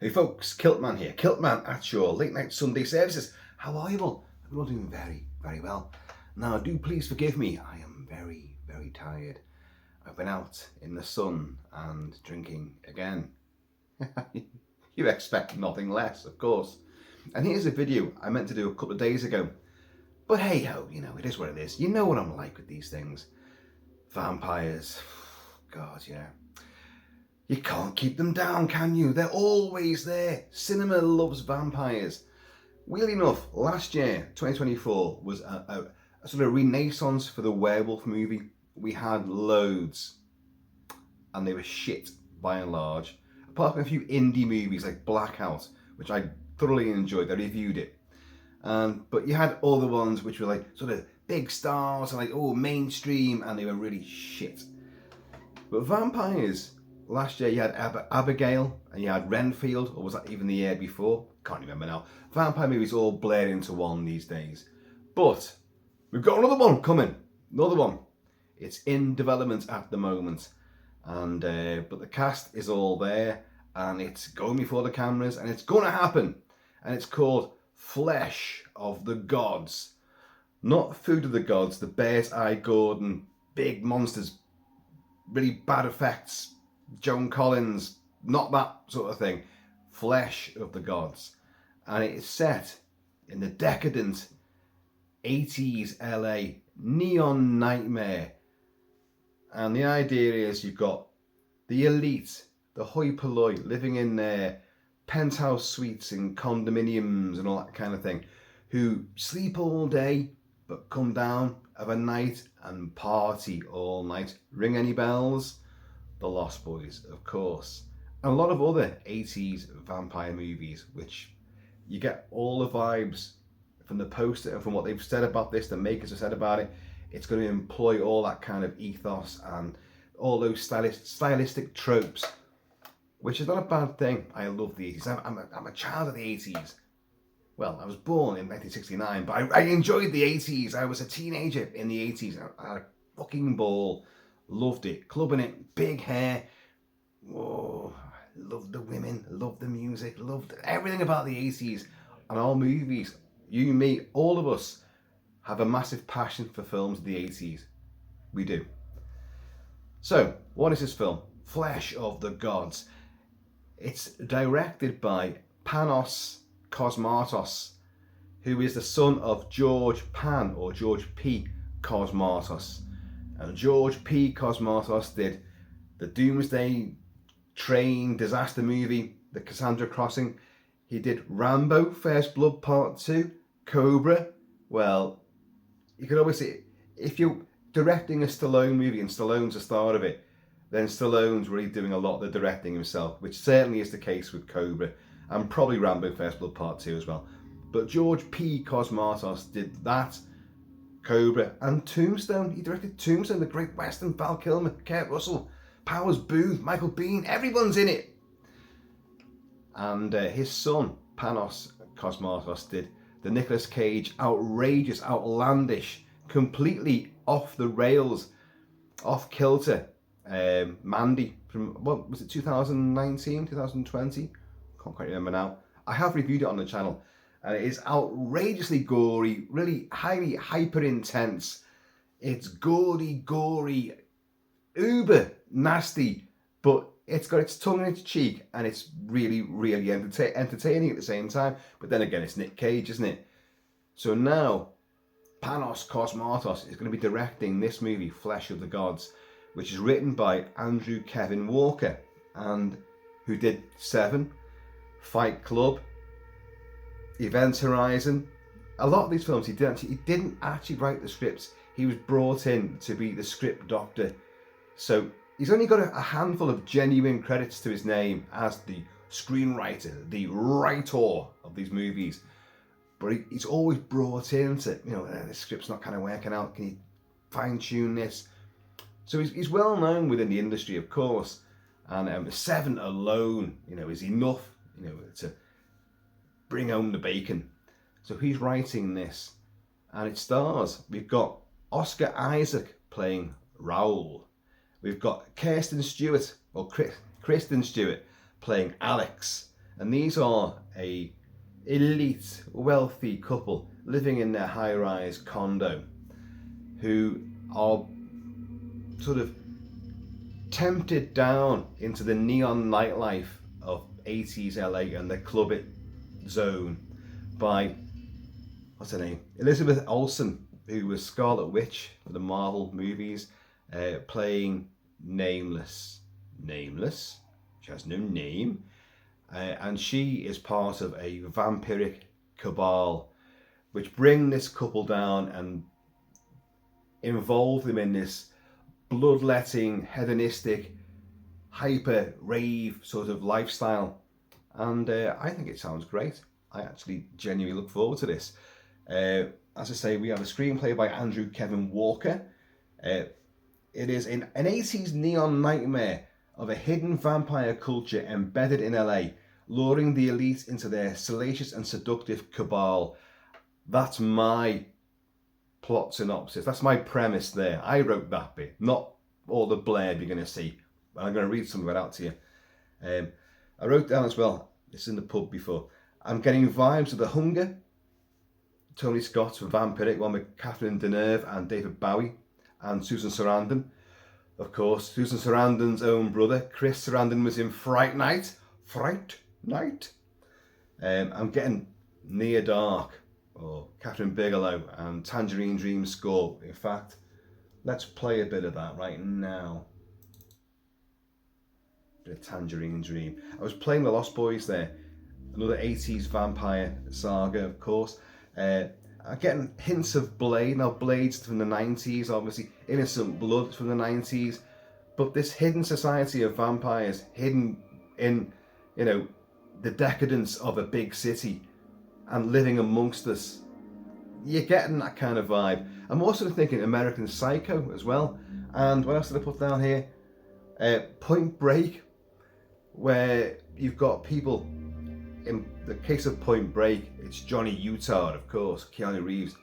Hey folks, Kilt-Man here. Kilt-Man at your late night Sunday services. How are you all? I'm all doing very, very well. Now do please forgive me, I am very, very tired. I've been out in the sun and drinking again. You expect nothing less, of course. And here's a video I meant to do a couple of days ago. But hey ho, you know, it is what it is. You know what I'm like with these things. Vampires. God, yeah. You can't keep them down, can you? They're always there. Cinema loves vampires. Weirdly enough, last year, 2024, was a sort of renaissance for the werewolf movie. We had loads, and they were shit by and large. Apart from a few indie movies like Blackout, which I thoroughly enjoyed. I reviewed it. But you had other ones which were like sort of big stars and like, oh, mainstream, and they were really shit. But vampires, last year you had Abigail and you had Renfield, or was that even the year before? Can't remember now. Vampire movies all blur into one these days. But we've got another one coming. Another one. It's in development at the moment. And but the cast is all there and it's going before the cameras and it's going to happen. And it's called Flesh of the Gods. Not Food of the Gods, the Bear's Eye Gordon, big monsters, really bad effects, Joan Collins, not that sort of thing. Flesh of the Gods. And it is set in the decadent 80s LA neon nightmare. And the idea is you've got the elite, the hoi polloi, living in their penthouse suites and condominiums and all that kind of thing, who sleep all day but come down of a night and party all night. Ring any bells? The Lost Boys, of course. And a lot of other 80s vampire movies, which you get all the vibes from the poster and from what they've said about this, the makers have said about it. It's going to employ all that kind of ethos and all those stylistic tropes, which is not a bad thing. I love the 80s. I'm a child of the 80s. Well, I was born in 1969, but I enjoyed the 80s. I was a teenager in the 80s. I had a fucking ball. Loved it. Clubbing it. Big hair. Whoa. Loved the women. Loved the music. Loved everything about the 80s. And all movies. You, me, all of us have a massive passion for films of the 80s. We do. So, what is this film? Flesh of the Gods. It's directed by Panos Cosmatos, who is the son of George Pan, or George P. Cosmatos. And George P. Cosmatos did the Doomsday Train disaster movie, The Cassandra Crossing. He did Rambo First Blood Part 2, Cobra. Well, you could always say, if you're directing a Stallone movie and Stallone's the star of it, then Stallone's really doing a lot of the directing himself, which certainly is the case with Cobra, and probably Rambo First Blood Part 2 as well. But George P. Cosmatos did that, Cobra, and Tombstone. He directed Tombstone, the Great Western, Val Kilmer, Kurt Russell, Powers Booth, Michael Biehn, everyone's in it. And his son, Panos Cosmatos, did the Nic Cage, outrageous, outlandish, completely off the rails, off kilter, Mandy from, what was it, 2019, 2020? Can't quite remember now. I have reviewed it on the channel, and it is outrageously gory, really highly hyper intense. It's gaudy, gory, uber nasty, but it's got its tongue in its cheek, and it's really, really entertaining at the same time. But then again, it's Nic Cage, isn't it? So now, Panos Cosmatos is going to be directing this movie, Flesh of the Gods, which is written by Andrew Kevin Walker, and who did Seven, Fight Club, Event Horizon. A lot of these films he didn't actually write the scripts. He was brought in to be the script doctor. So he's only got a handful of genuine credits to his name as the screenwriter, the writer of these movies. But he's always brought in to, you know, the script's not kind of working out. Can you fine tune this? So he's well known within the industry, of course. And Seven alone, you know, is enough, you know, to bring home the bacon. So he's writing this, and it stars. We've got Oscar Isaac playing Raoul. We've got Kristen Stewart playing Alex. And these are a elite, wealthy couple living in their high-rise condo who are sort of tempted down into the neon nightlife of 80s LA and the club it zone by, what's her name? Elizabeth Olsen, who was Scarlet Witch for the Marvel movies, playing Nameless. She has no name. And she is part of a vampiric cabal which bring this couple down and involve them in this bloodletting, hedonistic, hyper rave sort of lifestyle. And I think it sounds great. I actually genuinely look forward to this. As I say, we have a screenplay by Andrew Kevin Walker. It is an 80s neon nightmare of a hidden vampire culture embedded in LA, luring the elite into their salacious and seductive cabal. That's my plot synopsis. That's my premise there. I wrote that bit, not all the blurb you're going to see. I'm going to read some of it out to you. I wrote down as well, it's in the pub before, I'm getting vibes of The Hunger, Tony Scott's Vampiric, one with Catherine Deneuve and David Bowie, and Susan Sarandon. Of course, Susan Sarandon's own brother, Chris Sarandon, was in Fright Night. I'm getting Near Dark, or Catherine Bigelow, and Tangerine Dream score. In fact, let's play a bit of that right now. Bit of Tangerine Dream. I was playing The Lost Boys there, another 80s vampire saga, of course. I'm getting hints of Blade. Now, Blade's from the 90s, obviously. Innocent Blood from the 90s. But this hidden society of vampires, hidden in, you know, the decadence of a big city and living amongst us. You're getting that kind of vibe. I'm also thinking American Psycho as well. And what else did I put down here? Point Break, where you've got people. In the case of Point Break, it's Johnny Utah, of course, Keanu Reeves.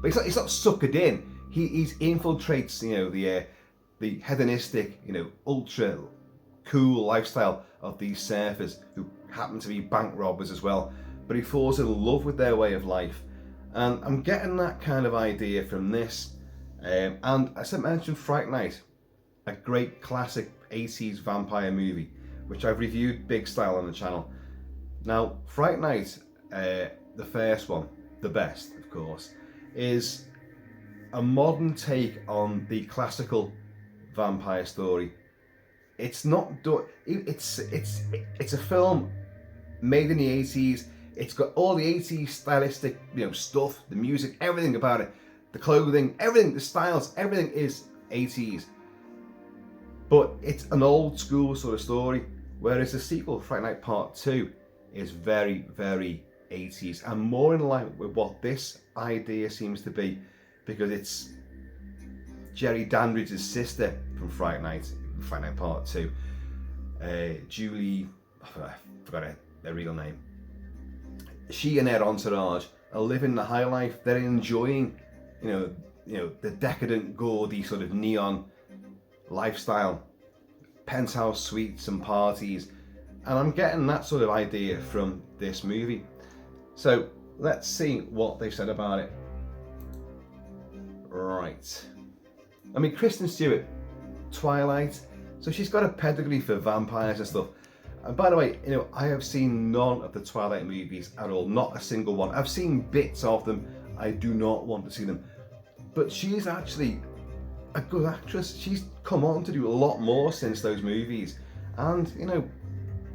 But he's not suckered in. He infiltrates, you know, the hedonistic, you know, ultra cool lifestyle of these surfers who happen to be bank robbers as well. But he falls in love with their way of life, and I'm getting that kind of idea from this. And as I mentioned, Fright Night, a great classic 80s vampire movie, which I've reviewed big style on the channel. Now, Fright Night, the first one, the best, of course, is a modern take on the classical vampire story. It's not it's a film made in the 80s. It's got all the 80s stylistic, you know, stuff, the music, everything about it, the clothing, everything, the styles, everything is 80s. But it's an old school sort of story, whereas the sequel, Fright Night Part 2, is very, very 80s and more in line with what this idea seems to be, because it's Jerry Dandridge's sister from Fright Night Part 2, Julie, I forgot her real name. She and her entourage are living the high life. They're enjoying, you know, the decadent, gaudy sort of neon lifestyle, penthouse suites and parties, and I'm getting that sort of idea from this movie. So let's see what they've said about it. Right. I mean, Kristen Stewart, Twilight, so she's got a pedigree for vampires and stuff. And by the way, you know, I have seen none of the Twilight movies at all, not a single one. I've seen bits of them. I do not want to see them. But she's actually a good actress. She's come on to do a lot more since those movies. And, you know,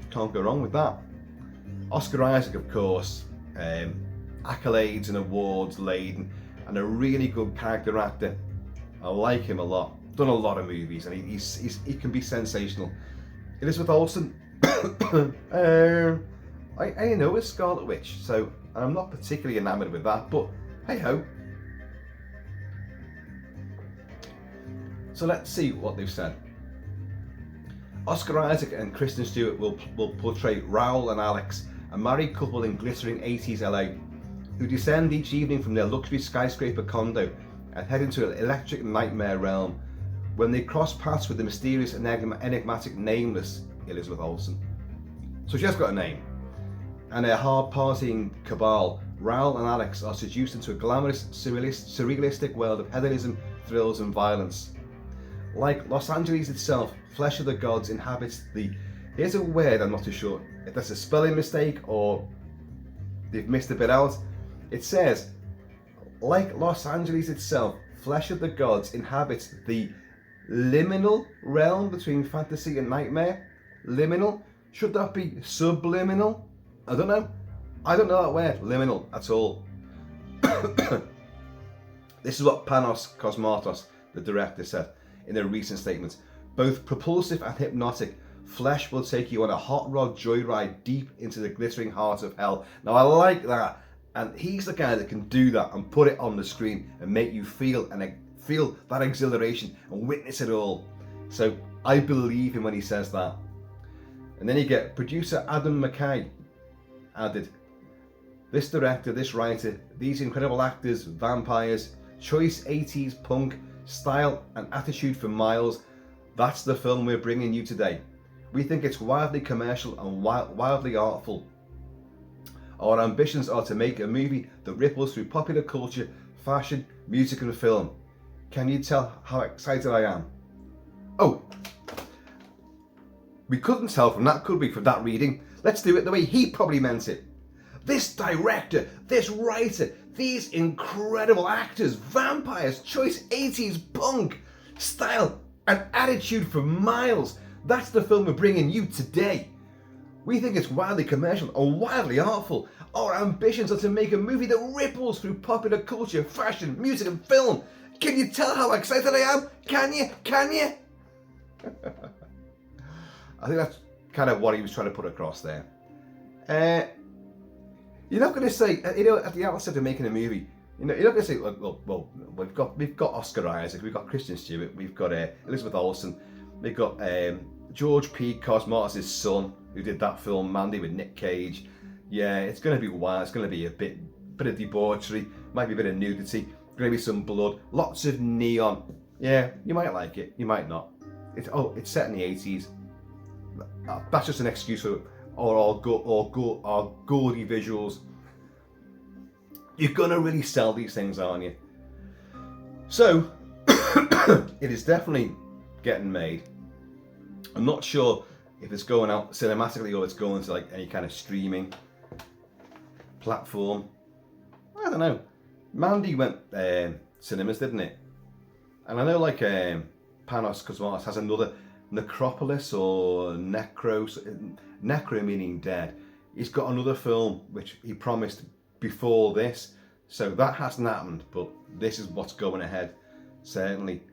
can't go wrong with that. Oscar Isaac, of course, accolades and awards laden, and a really good character actor. I like him a lot. Done a lot of movies, and he can be sensational. Elizabeth Olsen, I know it's Scarlet Witch, so I'm not particularly enamoured with that, but hey ho. So let's see what they've said. Oscar Isaac and Kristen Stewart will portray Raoul and Alex, a married couple in glittering 80s LA, who descend each evening from their luxury skyscraper condo and head into an electric nightmare realm when they cross paths with the mysterious and enigmatic Nameless, Elizabeth Olsen. So she has got a name. And a hard-partying cabal, Raoul and Alex, are seduced into a glamorous, surrealistic world of hedonism, thrills and violence. Like Los Angeles itself, Flesh of the Gods inhabits the... Here's a word I'm not too sure if that's a spelling mistake or they've missed a bit out. It says, like Los Angeles itself, Flesh of the Gods inhabits the liminal realm between fantasy and nightmare. Liminal? Should that be subliminal? I don't know. I don't know that word, liminal, at all. This is what Panos Cosmatos, the director, said in a recent statement. Both propulsive and hypnotic, Flesh will take you on a hot rod joyride deep into the glittering heart of hell. Now I like that, and he's the guy that can do that and put it on the screen and make you feel that exhilaration and witness it all. So I believe him when he says that. And then you get producer Adam McKay added, this director, this writer, these incredible actors, vampires, choice 80s punk, style and attitude for miles, that's the film we're bringing you today. We think it's wildly commercial and wildly artful. Our ambitions are to make a movie that ripples through popular culture, fashion, music and film. Can you tell how excited I am? Oh, we couldn't tell from that, could we, from that reading? Let's do it the way he probably meant it. This director, this writer, these incredible actors, vampires, choice 80s punk, style and attitude for miles. That's the film we're bringing you today. We think it's wildly commercial and wildly artful. Our ambitions are to make a movie that ripples through popular culture, fashion, music and film. Can you tell how excited I am? Can you? Can you? I think that's kind of what he was trying to put across there. You're not going to say, at the outset of making a movie, you're not going to say, well, we've got Oscar Isaac, we've got Kristen Stewart, we've got Elizabeth Olsen, we've got George P. Cosmatos' son, who did that film Mandy with Nic Cage. Yeah, it's going to be wild. It's going to be a bit of debauchery, might be a bit of nudity, going to be some blood, lots of neon. Yeah, you might like it, you might not. It's set in the 80s. That's just an excuse for our gaudy visuals. You're gonna really sell these things, aren't you? So it is definitely getting made. I'm not sure if it's going out cinematically or it's going to like any kind of streaming platform. I don't know. Mandy went cinemas, didn't it? And I know like Panos Cosmatos has another Necropolis or Necro meaning dead. He's got another film which he promised before this, so that hasn't happened, but this is what's going ahead, certainly.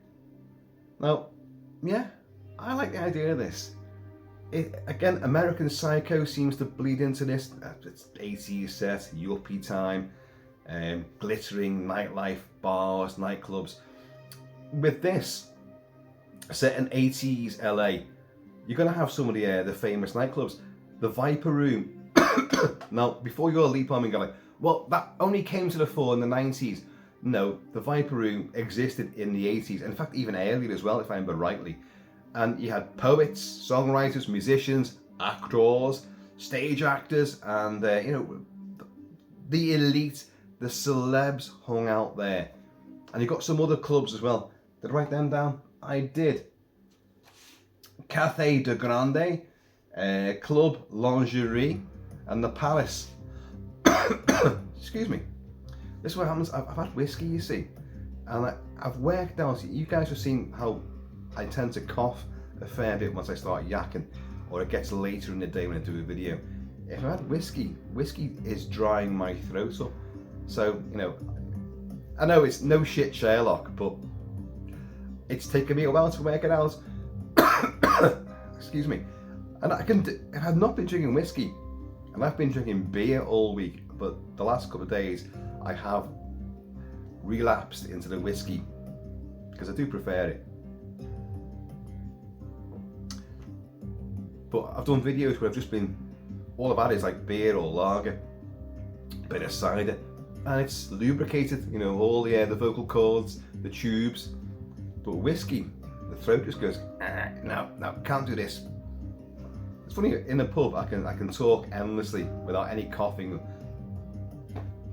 Now, yeah, I like the idea of this. Again, American Psycho seems to bleed into this. It's 80s set, yuppie time, glittering nightlife, bars, nightclubs. With this, set in 80s LA, you're going to have some of the famous nightclubs. The Viper Room. Now, before you all leap on me and go like, well, that only came to the fore in the 90s. No, the Viper Room existed in the 80s. In fact, even earlier as well, if I remember rightly. And you had poets, songwriters, musicians, actors, stage actors, and the elite, the celebs hung out there. And you got some other clubs as well. Did I write them down? I did. Café de Grande, Club Lingerie, and the Palace. Excuse me. This is what happens. I've had whiskey, you see, and I've worked out. You guys have seen how I tend to cough a fair bit once I start yakking, or it gets later in the day when I do a video. If I had whiskey is drying my throat up. So, I know it's no shit Sherlock, but it's taken me a while to work it out. Excuse me. And I've not been drinking whiskey, and I've been drinking beer all week, but the last couple of days I have relapsed into the whiskey because I do prefer it. But I've done videos where I've just been, all about it is like beer or lager, bit of cider, and it's lubricated, all the vocal cords, the tubes. But whiskey, the throat just goes, no, can't do this. It's funny, in a pub I can talk endlessly without any coughing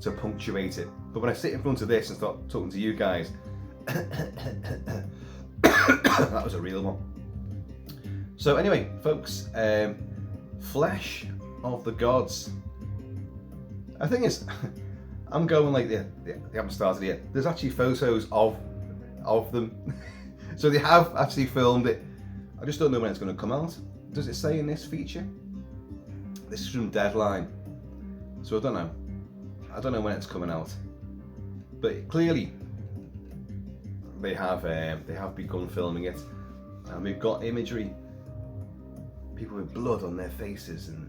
to punctuate it. But when I sit in front of this and start talking to you guys, that was a real one. So anyway, folks, Flesh of the Gods. I think it's, I'm going like they haven't started yet. There's actually photos of them. So they have actually filmed it. I just don't know when it's going to come out. Does it say in this feature? This is from Deadline. So I don't know. I don't know when it's coming out. But clearly they have begun filming it. And we've got imagery. People with blood on their faces and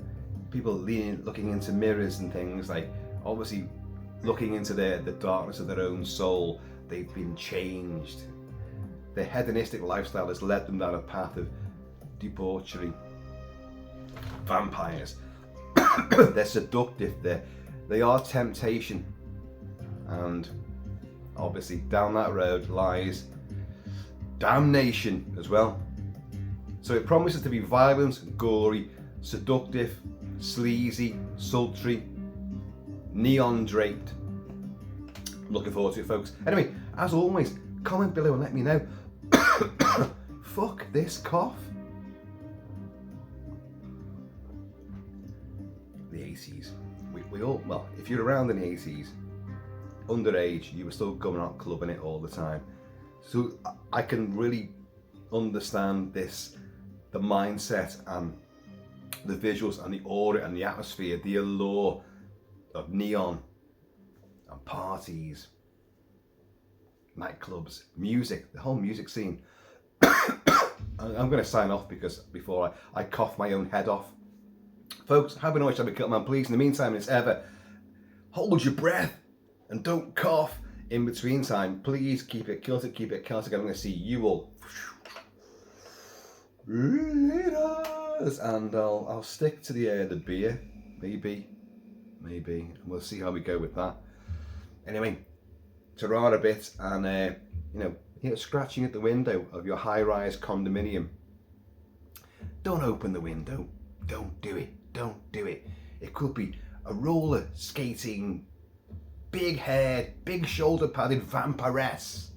people looking into mirrors and things, like obviously looking into the darkness of their own soul. They've been changed. Their hedonistic lifestyle has led them down a path of debauchery. Vampires. They're seductive. They are temptation. And obviously down that road lies damnation as well. So it promises to be violent, gory, seductive, sleazy, sultry, neon draped. Looking forward to it, folks. Anyway, as always, comment below and let me know. Fuck this cough. The 80s. We all, well, if you're around in the 80s, underage, you were still going out clubbing it all the time. So I can really understand this, the mindset and the visuals and the aura and the atmosphere, the allure of neon and parties, nightclubs, music, the whole music scene. I'm going to sign off because before I cough my own head off. Folks, have a nice time with Kilt-Man, please. In the meantime, as ever, hold your breath and don't cough in between time. Please keep it Kilty, keep it Celtic. I'm going to see you all later. And I'll stick to the beer, maybe, and we'll see how we go with that. Anyway, ta-ra a bit, and you know, scratching at the window of your high-rise condominium. Don't open the window. Don't do it. Don't do it. It could be a roller skating, big-haired, big shoulder-padded vampiress.